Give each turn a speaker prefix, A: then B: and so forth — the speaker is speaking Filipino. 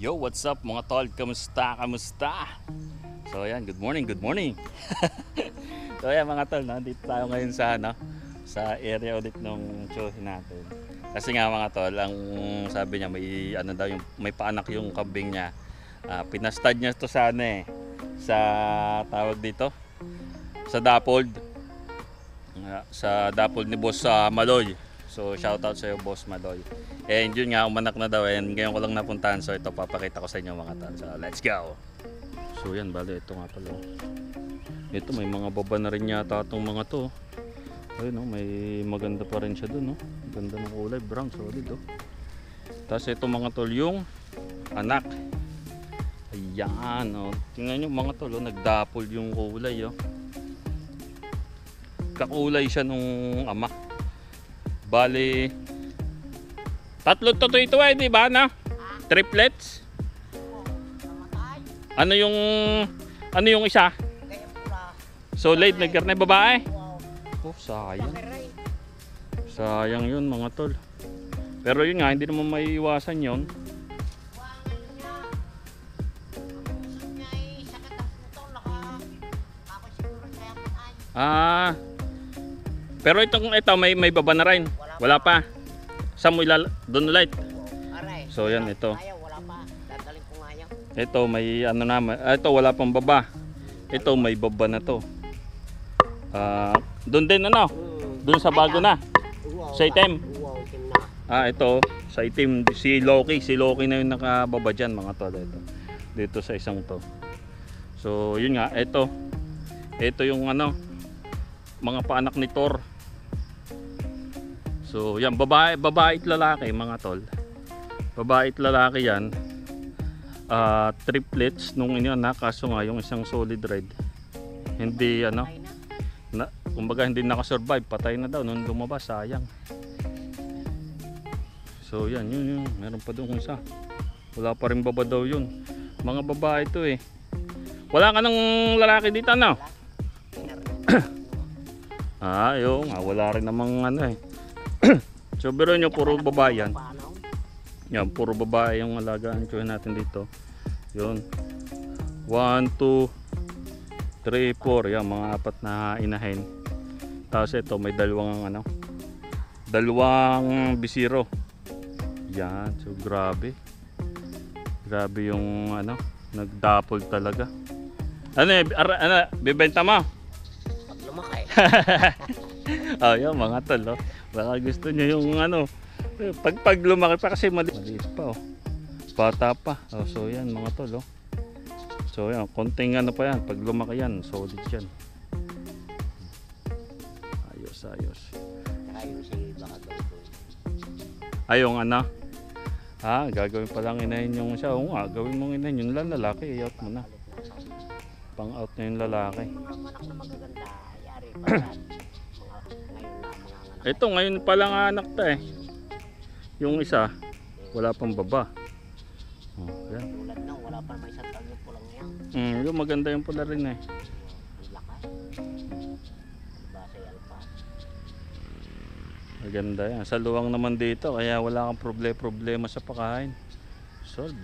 A: Yo, what's up mga tol? Kamusta? Kamusta? So ayan, good morning, good morning. So ayan mga tol, nandito tayo ngayon sa sa area ulit ng tsuhin natin. Kasi nga mga tol, ang sabi niya may daw yung may paanak yung kambing niya. Pinastad niya to sa tawag dito, sa Dapold. Sa Dapold ni Boss Maloy. So shoutout sa iyo Boss Maloy. And yun nga, umanak na daw, and ngayon ko lang napuntahan. So ito papakita ko sa inyo mga tol. So let's go. So yan, bali ito nga pala. Ito may mga baba na rin yata itong mga to. Ayun, may maganda pa rin siya dun, no? Ganda ng kulay, brown, solid, oh. Tapos ito mga tol, yung anak. Ayan, oh. Tingnan nyo mga tol, oh, nagdapol yung kulay, oh. Kakulay siya nung ama. Bali, tatlo to ito di ba na? Triplets? Ano yung isa? So late nagkarne babae? Oh, sayang. Sayang yun mga tol. Pero yun nga, hindi naman maiiwasan yun. Pero ito may baba na rin. Wala pa. Saan mo doon light? So yan ito. Ito may ito wala pang baba. Ito may baba na to. Doon din doon sa bago na. Sa itim. Ito sa itim si Loki na yung nakababa diyan mga tol ito. Dito sa isang to. So yun nga, ito yung mga paanak ni Thor. So yan, babae at lalaki mga tol. Babae at lalaki yan. Triplets nung inanak, kaso nga yung isang solid red hindi kumbaga hindi nakasurvive, patay na daw nung lumabas, sayang. So yan, yun meron pa doon isa. Wala pa rin baba daw yun. Mga babae ito eh. Wala ka ng lalaki dito yung wala rin namang So biro nyo, puro babae yan. Yan, puro babae yung alagaan ko natin dito. Yun. 1, 2, 3, 4. Yan, mga apat na inahin. Tapos ito, may dalawang bisiro. Yan, so grabe. Grabe yung nagdapol talaga. Bibenta mo?
B: Pag lumaki.
A: Yan mga tol, baka gusto nyo yung pag lumaki pa kasi maliit pa, bata pa. So yan mga tol, so yan, konting pa yan, pag lumaki yan, solid yan. Ayos. Ayong gagawin pa lang inahin yung siya. Oo nga, gawin mong inahin yung lalaki, i-out mo na. Pang out na yung lalaki. Ito ngayon pa lang anak ta yung isa wala pang baba. Yan.
B: Tulad nang wala pa may isang taon yung pulang yan.
A: Yung maganda yung pula rin
B: Laki. Base alpa.
A: Maganda yan. Sa luwang naman dito kaya wala kang problema sa pagkain. Solve.